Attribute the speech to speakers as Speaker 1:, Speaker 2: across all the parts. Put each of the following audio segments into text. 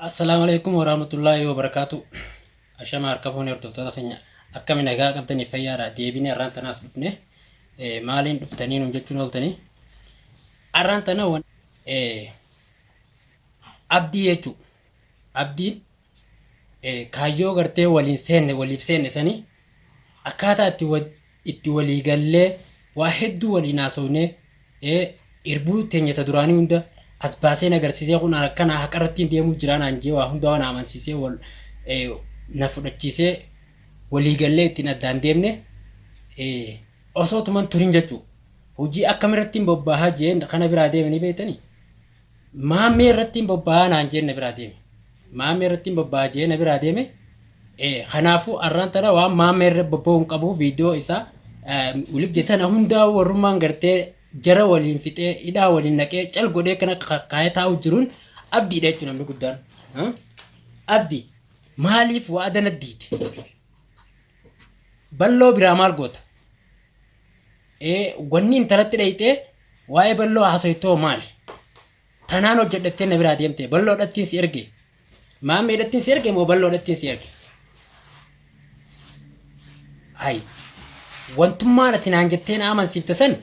Speaker 1: السلام عليكم ورحمة الله وبركاته. أشما أركبوني ارتبطوا خنيا أكمل نجاة قبتني فيارة ديبيني أرانت ناس دفنه مالين دفتنين ونجتون ولتني أرانت نون أبدي يجو أبدي كايو غرتي ولين سن سني أكاتا اتولي قال واحد ولي ناسوني إربو تنيا تدراني وندا asbaaseen agarsiisee kun akkana haqarrattiin deemuu jiraan anjee waa hunda waan amansiisee wal na fudhachiisee walii gallee ittiin addaan deemne osoo tuman turin jechuu hojii akkamirrattiin bobbaahaa jeen kana biraa deemanii beektanii maammee irrattiin bobbaahaa naan jeen na biraa deeme maammee irrattiin bobbaahaa jeen na biraa deeme kanaafuu arraan tana waan maammee irra bobba'uun qabu viidiyoo isaa ulig jetana hundaa warrummaan gartee jara waliin fixee hidhaa waliin naqee cal godhee kana kaayee taa'u jiruun abdiidha jechuun namni guddaan. Abdii maaliif waa adana diite? Balloo biraa maal goota? Wanni intalatti dhayitee waa'ee balloo haasoytoo maali? Tanaan hojjedhattee na biraa deemtee balloo dhattiin si erge. Maammee dhattiin si erge moo balloo dhattiin si erge? Hayi wantummaan ati naan jettee na amansiifte san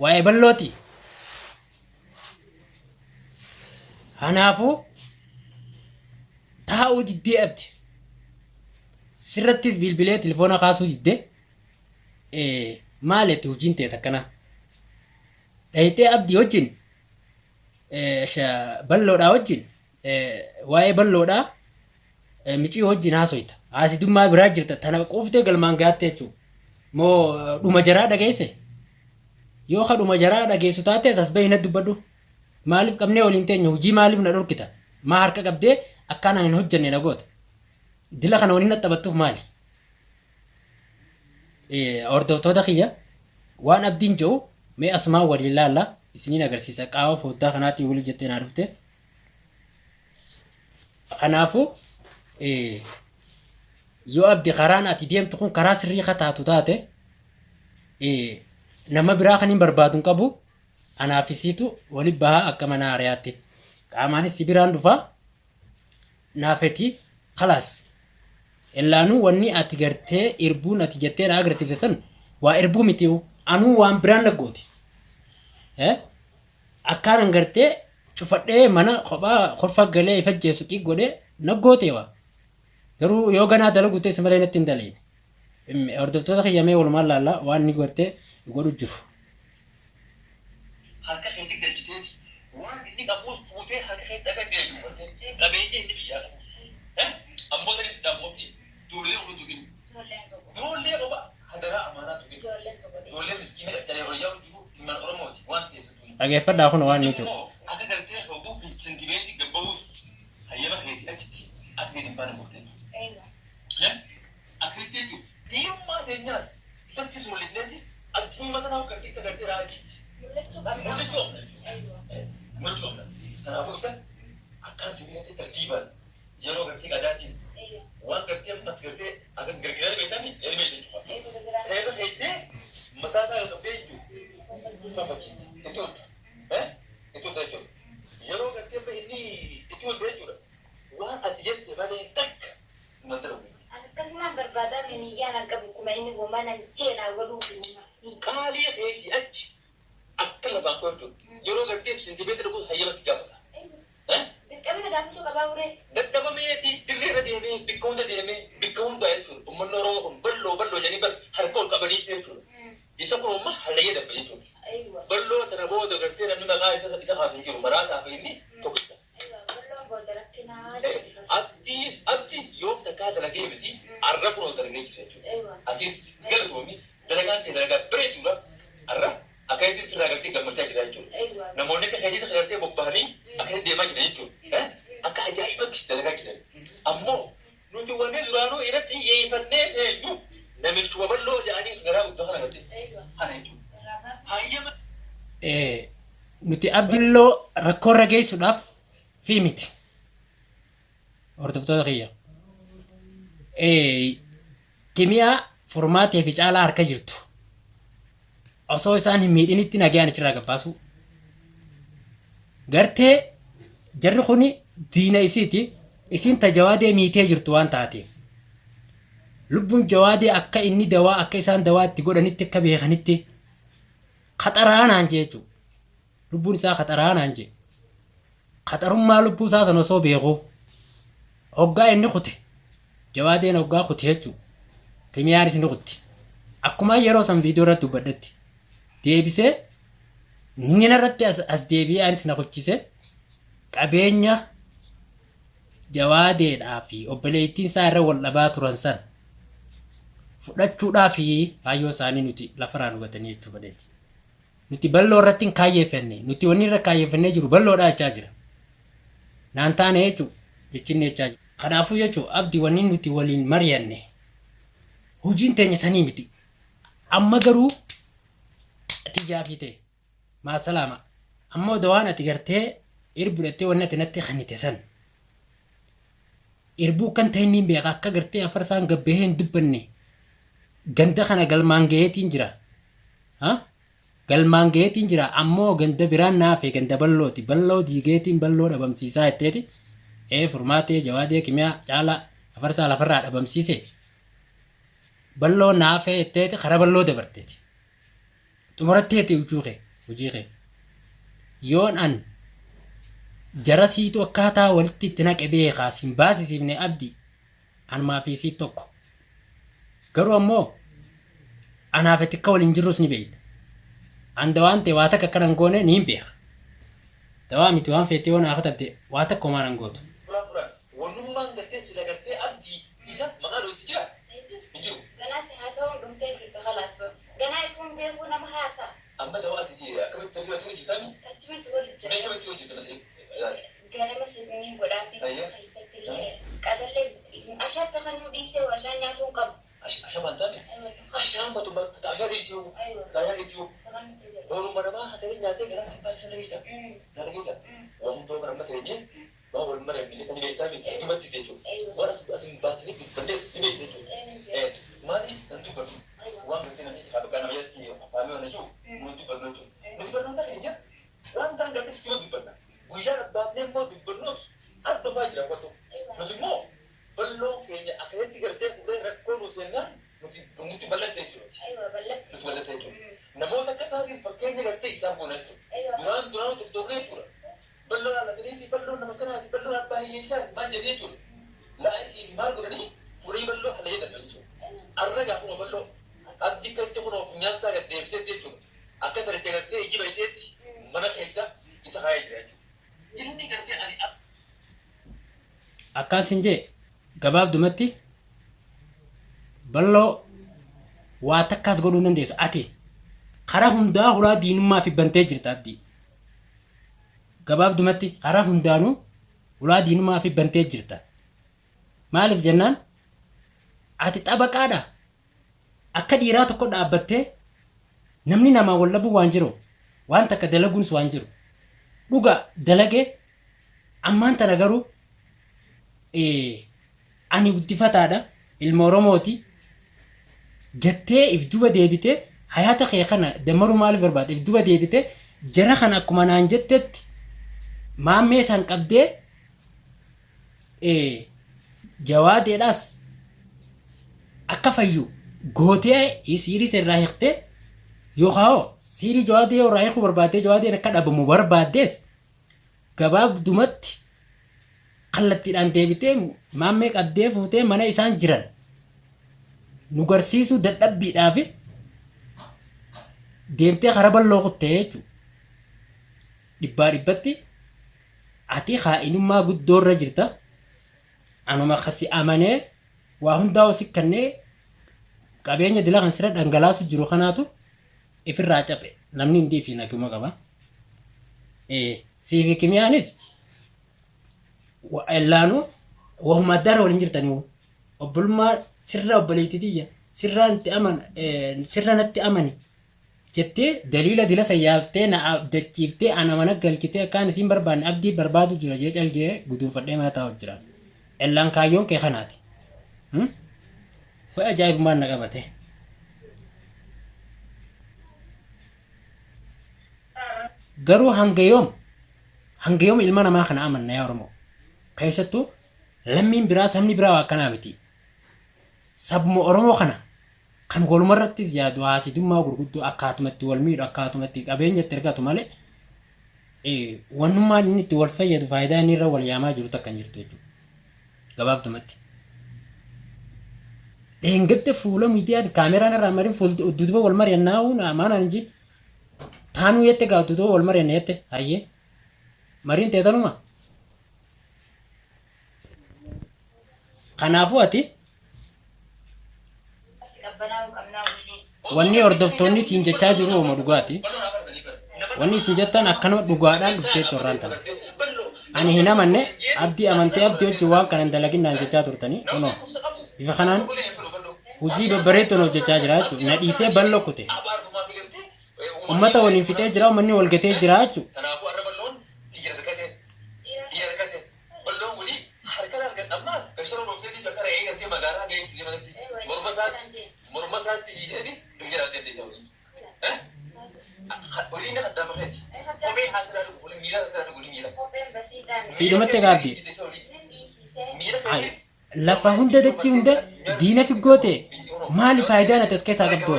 Speaker 1: waa'ee ballooti. Kanaafuu taa'uu diddee abdi sirrattis bilbilee telefoona kaasuu diddee maalitti hojiin ta'e takkana dhayitee abdii wajjin balloodhaa wajjin waa'ee balloodhaa micii wajjin haasoyta haasidummaa biraa jirta tana quuftee galmaan gaatte jechuudha moo dhuma jaraa dhageesse yoo kadhuma jaraa dhageessu taates as bahina dubbadhu maaliif qabnee waliin teenya hojii maaliif na dhorkita maa harka qabdee akkaan hin hojjenne na goota dila kana waliin naxxabattuuf maali hordoftoota kiyya waan abdiin jedhu mee asumaan waliin laalla isiniin agarsiisa qaama foddaa kanaatiin walii jettee naa dhufte kanaafuu yoo abdi karaan ati deemtu kun karaa sirrii kataatu taate nama biraa kan hin barbaadun qabu anaafisiitu wali bahaa akka mana ariyaatti qaamaanis si biraan dhufa naafeti khalaas illaanuu wanni ati gartee irbuun ati jettee na agarsiifte san waa irbuu miti'u anuu waan biraan naggooti akkaanan gartee cufadhee mana kophaa kolfa galee ifajjeessu xiq godhee naggoote waa garuu yoo ganaa dalagu ta'e malee natti hin daleine hordoftoota kiyyamee walumaan laalla waan ni gartee godhu jiru.
Speaker 2: Harka keetti galchiteeti waan inni qabuus fuutee harka keetti akka deebi'u qabeenya inni biyyaa qabu ammoo sanis dammooti ijoollee ofi tuqin ijoollee qofa hadaraa amaanaa tuqin ijoollee miskiina dhaqalee hojjaa jiru ilmaan oromooti waan ta'eef
Speaker 1: dhageeffadhaa kun waan ni jiru.
Speaker 2: Akka gartee hoguu sentimeetii gabbaa'uus hayyama keetti achitti akka gadi hin baane murteessu. Akka jechuun dhiirummaa teenyaas isattis mul'ifneeti addunyaa tanaa gartee gartee raajiti. Mul'achuu kanaafuu isa akkaan sibiilatti tartiibaan yeroo gartee qadaatiis waan gartee ati gartee akka gargaara beekame elmee jechuudha. Seera keessee mataa isaa yoo qabdee jechuudha. Fafachiiti. Itti olta. Itti olta jechuudha. Yeroo gartee inni itti olta jechuudha. Waan ati jette malee takka mandara bu'u.
Speaker 3: Akkasumas barbaadaan miyyaan argamu kuma inni gombaan jeedhaa godhuu
Speaker 2: qaalii feetii achi akka lafaan qooddu yeroo gartee sentimeetira dhuguus hayyama si gaafata.
Speaker 3: Dirqamni gaafatu qabaa uree.
Speaker 2: Dadhabameeti dirreera deemee bikka hunda deemee bikka hundaa jechuudha. Uummanni Oromoo kun balloo jedhanii harka ol qabanii jechuudha. Isa kun umma hallayee dabbe jechuudha. Balloo sana booda gartee namni maqaa isa kaasu hin jiru maraataa fi inni tokkicha. Abdii yoom takkaa dalagee miti arra kunoo dalagee jira jechuudha. Atis galatoomi dalagaan ta'e dalagaa bareeduudha arra akka itti sirraa galtee gammachaa jira jechuudha. Namoonni akka keetii galtee bobba'anii akka deemaa jira jechuudha. Akka ajaa'ibatti dalagaa jiran. Ammoo nuti wanni duraanuu irratti xiyyeeffannee teenyu namichuma balloo jedhanii garaa guddoo kana galte. Kana jechuudha. Hayyama.
Speaker 1: Nuti abdilloo rakkoorra geessuudhaaf fi miti. Hordoftoota kiyya. Kimiyaa furmaatee fi caalaa harka jirtu. Osoo isaan hin miidhinitti nagaan achirraa gabbaasu. Gartee jarri kuni diina isiiti isin ta jawaadee miitee jirtu waan taateef lubbuun jawaadee akka inni dawaa akka isaan dawaa itti godhanitti akka beekanitti khaxaraanaan jechuudha. Lubbuun isaa khaxaraanaan jee khaxarummaa lubbuu isaa sana osoo beekuu hoggaa inni kute jawaadeen hoggaa kute jechuudha. Kimiyaanis ni kutti akkuma yeroo san viidiyoo irratti dubbadhetti deebisee nina irratti as deebi'ee anis na kuchise qabeenya jawaadeedhaa fi obboleettiin isaa irra wal dhabaa turan san fudhachuudhaa fi kaayyoo isaanii nuti lafaraan hubatanii jechuu fedheeti. Nuti balloo irratti hin kaayyeeffanne nuti wanni irra kaayyeeffannee jiru balloodhaa jechaa jira. Naan taane jechuu jechinne jechaa jira. Kanaafuu jechuu abdii wanni nuti waliin mari'anne hojiin teenya sanii miti. Amma garuu ati jaafii ta'e maasalaama ammoo dawaan ati gartee irbudhattee wanni ati natti kanite san irbuu kan ta'e inni beeka akka gartee afar isaan gabbee hin dubbanne ganda kana galmaan gaheetiin jira. Galmaan gaheetiin jira ammoo ganda biraan naafe ganda ballooti balloo diigeetiin balloo dhabamsiisaa jetteeti furmaatee jawaadee kimiyaa caalaa afar isaa lafarraa dhabamsiise balloo naafe jetteeti karaa balloo dabarteeti. Xumuratteeti hojii kee yoon an jara siitu akkaataa walitti itti naqe beekaa sin baasisiifne abdii anumaa fi sii tokko garuu ammoo anaaf itti akka waliin jirrus ni beekta. An dawaan ta'e waa takka akkanan goone ni hin beeka. Dawaa miti waan feetee waan haa katabde waa takka homaan an gootu.
Speaker 2: Wannummaan gartee sila gartee abdii isa maqaa dhoofti jira. Jiru.
Speaker 3: Ganaa si haasawuun dhumtee jirtu khalaas. Ganaa ifuun beekuu nama haasa.
Speaker 2: Amma dawaa ati akkamitti tartiibatti hojjetami?
Speaker 3: Tartiibatti hojjeta.
Speaker 2: Tartiibatti hojjetami.
Speaker 3: Ganama sirriin godhaafi keessatti illee qatallee ashaatti kan nu dhiisee warshaa nyaatuu hin qabu.
Speaker 2: Ashamaan taane? Ashaan batu ashaa dhiisuu. Ashaa dhiisuu. Booruma namaa hakalee nyaatee gara abbaa sana geessa. Nyaata geessa. Waan hundoo bara amma ta'e waan wal mara illee kan beektaami dubatti jechuudha. Waan asin baasanii dubbandees ni beekte jechuudha. Maaliif kan dubbatu waan gartee namni haa bakka nama jalatti afaamee waan jiru nuti dubbannu jechuudha. Nuti barnoota keenya waan ta'an gartee yoo dubbanna guyyaa abbaafnee immoo dubbannuuf adda baa jira wattu. Nuti immoo balloo keenya akkasitti gartee fudhee rakkoo nu seennaan nuti bal'atte jechuudha. Nuti bal'atte jechuudha. Namoota akka isaatiif fakkeenya gartee isaan goona jechuudha. Duraan tokkolee jechuudha. Balloo alaataniiti balloo nama kanaati balloo abbaa hiyyeessaati maal jedhee jechuudha. Laa'ii maal godhanii furii balloo haala jedhama jechuudha. Arragaa kunoo balloo abdii kan kunoo funyaansaa gad deebisee jechuudha. Akka saricha gartee iji bayiteetti mana keessa isa kaayee jira jechuudha. Inni gartee ani
Speaker 1: Akkaasin jee gabaabdumatti balloo waa takkaas godhuu dandeessa ati karaa hundaa hulaa diinummaa fi bantee jirta abdii. Gabaabdumatti karaa hundaanuu hulaa diinummaa fi bantee jirta. Maaliif jennaan ati xabaqaadha akka dhiiraa tokko dhaabbattee namni namaa wallabuu waan jiru waan takka dalaguunis waan jiru dhuga dalagee ammaan tana garuu ani guddifataadha ilma Oromooti jettee if duba deebitee hayaata kee kana damaruu maaliif barbaade if duba deebitee jara kana akkuma naan jettetti maammee isaan qabdee jawaadeedhaas akka fayyu gootee siirii irraa hiiktee yookaan siirii jawaadee irraa hiikuu barbaadee jawaadeen akka dhabamu barbaaddees gabaabdumatti kallattiidhaan deebitee maammee qabdee fuutee mana isaan jiran nu garsiisuu dadhabbiidhaaf deemtee karaa balloo kuttee jechuudha. Dhibbaa dhibbatti ati kaa'inummaa guddoorra jirta. Anuma kasi amanee waa hundaa osii kannee qabeenya dila kan sirra dhangalaasu jiru kanaatu ifirraa cabe namni hundii fi naguma qaba. Siifi kimiyaanis illaanuu wahuma addaara waliin jirtanii obbolummaa sirra obboleettitiyya sirra natti amani jettee daliila dila sayyaaftee na abdachiiftee ana mana galchitee akkaan isiin barbaanne abdii barbaadu jira jee calgee guduunfadhee mana taa'u jira. Illaan kaayyoon kee kanaati. Way ajaa'ibummaan na qabate. Garuu hanga yoom ilma namaa kana amanna yaa Oromoo. Keessattuu lammiin biraa sabni biraa waa akkanaa miti. Sabuma Oromoo kana kan walumarrattis yaadu haasidummaa gurguddoo akkaatumatti wal miidhu akkaatumatti qabeenyatti ergatu malee wannummaan inni itti wal fayyadu faayidaa inni irra wal yaamaa jiru takkan jirtu jechuudha. Gabaabdumatti. Dheengatte fuula miidiyaa kaameraan irraa marii duuba wal mari'annaa'uun amaanaan jin taanuu yette gaatu duuba wal mari'anna yette hayyee mariin teetanuma. Kanaafuu ati wanni hordoftoonni siin jechaa jiru hooma dhugaati. Wanni siin jettan akkanuma dhugaadhaan dhuftee torraan tana. Ani hin amanne abdii amantee abdii wajjin waan kanan dalaginaan jechaa turtanii kunoo bifa kanaan hojii babbareedoon hojjechaa jira jechuudha. Na dhiisee bal'oo kute. Uummata waliin fixee jira uummanni wal gatee jira jechuudha. Siidumatti gaabdi. Lafa hunda dachii hunda diina figgoote maali faayidaan ati as keessaa qabdu?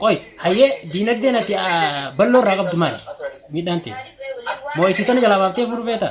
Speaker 1: Qoy hayyee diinagdeen ati bal'oo irraa qabdu maali? Miidhaan ta'e. Moo isitan jalaa baaftee furuu feeta?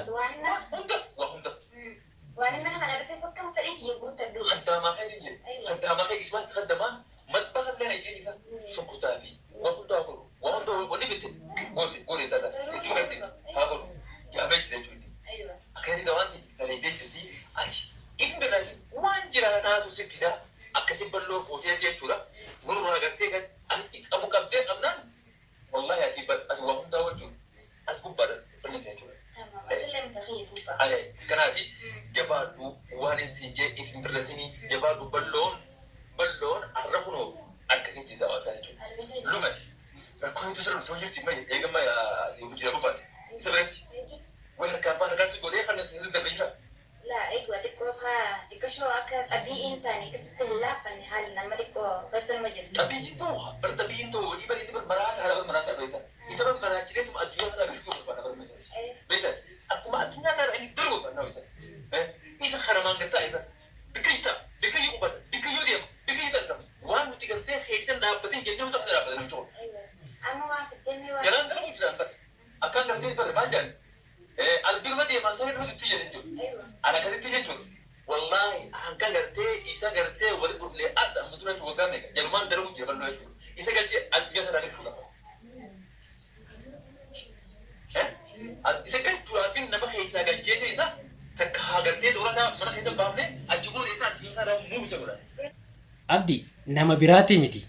Speaker 1: Abdi nama biraati miti.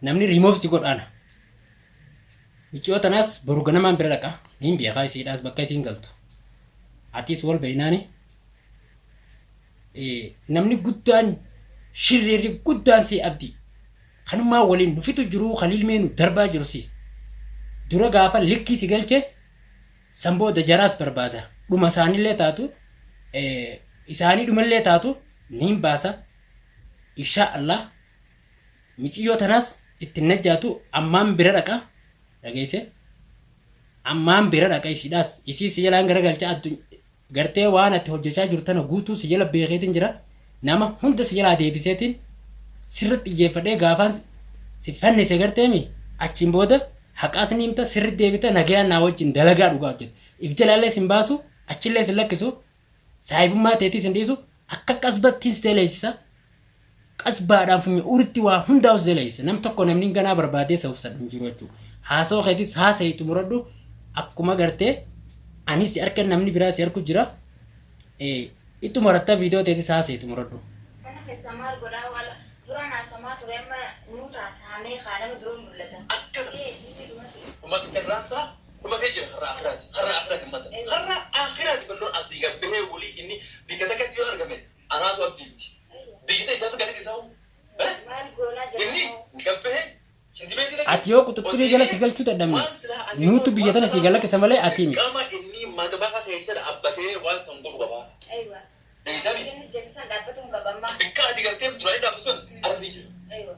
Speaker 1: Namni remove si godhana. Michootanas boru ganamaan bira dhaqa. Niin beekaa isiidhaas bakka isiin galtu. Atis wal beeynaani. Namni guddaan shirreerri guddaan si abdi. Kanumaa waliin nufitu jiru khaliil meenu darbaa jiru si. Dura gaafa likkii si galche sambooda jaraas barbaada. Dhuma isaanillee taatu isaanii dhumallee taatu niin baasa. Insha Allah michiyyoo tanas itti najjaatu ammaan bira dhaqa dhageesse ammaan bira dhaqa isiidhaas isii si jalaan garagalcha gartee waan ati hojjechaa jirtana guutuu si jala beekeetiin jira nama hunda si jalaa deebiseetiin sirriitti ijjeeffadhee gaafaan si fannise garteemi achiin booda haqaas ni himta sirriitti deebita nagayaan naa wajjin dalagaa dhugaa hojjeta if jalaallee sin baasu achillee sin lakkisu saahibummaa teetii sin dhiisu akka qasbattiis teleessisa qasbaadhaan funyo uritti waa hundaa us deleessa nam tokko namni ganaa barbaadee sa'uuf sadhuun jiru jechuudha. Haasoo keetis haasa'itu muradhu akkuma gartee anis harka namni biraa si harku jira itti muratta viidiyoo teetis haasa'itu muradhu.
Speaker 3: Kana keessa maal godhaa wala dura naasamaa ture amma nuutaa saamee kaadama dura mul'ata.
Speaker 2: Ummata irraansaa dhumatee jira har'a akiraati. Har'a akiraati ummata. Har'a akiraati bal'oon asii gabbahee walii inni biyya takkatti yoo argame anaatu abdiitti. Biyya isaatu gadi isaa'u.
Speaker 3: Maal goonaa
Speaker 2: Inni
Speaker 3: jedhamu.
Speaker 2: gabbahee shintimeetii
Speaker 1: Ati yoo quxuxxurii jala si galchuu dadhabne nuutu biyya tana si galakkisa malee ati miti.
Speaker 2: Qaama inni matbaa keessa dhaabbatee waan san godhu qabaa.
Speaker 3: Aywa.
Speaker 2: Deebisaami.
Speaker 3: Inni jechisan dhaabbatuun qabammaa.
Speaker 2: Bikka ati galtee duranii dhaabbisu sun arfii jira.
Speaker 3: Aywa.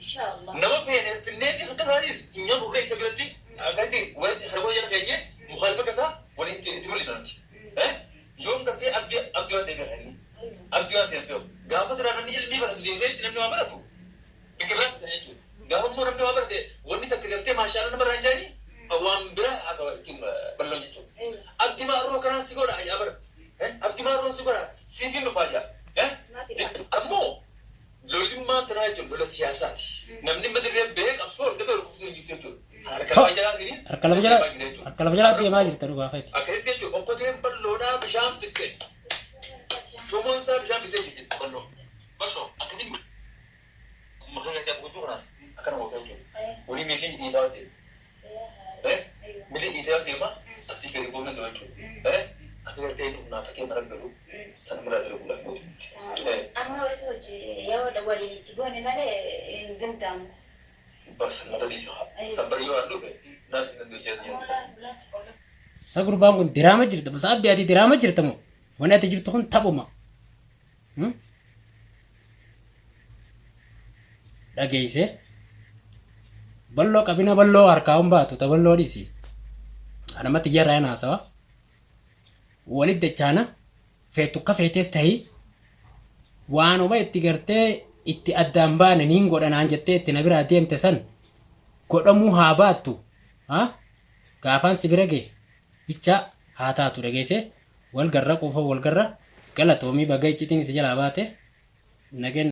Speaker 3: Inshaallah.
Speaker 2: Nama feene finneeti akka taanis funyaan gurra isa biratti akkatti walitti harboo jala keenye mukhaalfa kasaa walitti itti mul'ifamti. Yoom gartee abdii waan ta'eef abdii waan ta'eef gaafa jira namni ilmii baratu deemee namni waa baratu biqilaa fita jechuudha. Gaafa immoo namni waa barate wanni takka gartee maashaallah nama irraa hin jaanii waan bira haasawaa ittiin balloon jechuudha. Abdii maarroo kanaan si godha yaa bara. Abdii maarroo si godha siifin dhufaa jira. Ammoo lollimmaan tanaa jechuun lola siyaasaati. Namni madirree bee qabsoo dhibee rukubsuu hin jirtu jechuudha. Harka lama jalaa
Speaker 1: deemaa jirta dhugaa feeti.
Speaker 2: Akkasitti jechuudha. Okkoteen balloodhaa bishaan fixxee. Shumoon isaa bishaan fixxee jirti balloo. Balloo akkasitti maqaan isaa guutuu kanaan akkana mootaa jechuudha. Walii miilli dhiitaa waan ta'eef. Miilli dhiitaa deema asii gadi boona dura jechuudha. Akka gartee humnaa fakkee mara galu san mara dura bulaa.
Speaker 3: Amma wasu hojii yoo waliin itti goone malee hin gamtaamu.
Speaker 2: San mata dhiisa. San bari yoo dhufe naas hin danda'u jedhanii.
Speaker 1: Sa gurbaan kun diraama jirta moo abdii ati diraama jirta moo wanni ati jirtu kun taphuma. Dhageesse balloo qabina balloo harkaa hin baatu ta balloo dhiisi. Anamatti jarraa hin haasawa. Walit dachaana feetu akka feetes ta'ii waanuma itti gartee itti addaan baane niin godhanaan jettee itti na biraa deemte san godhamuu haa baattu. Gaafaan si bira gee bichaa haa taatu dhageesse wal garra quufa wal garra galatoomii baga iccitiin si jalaa baate nageen.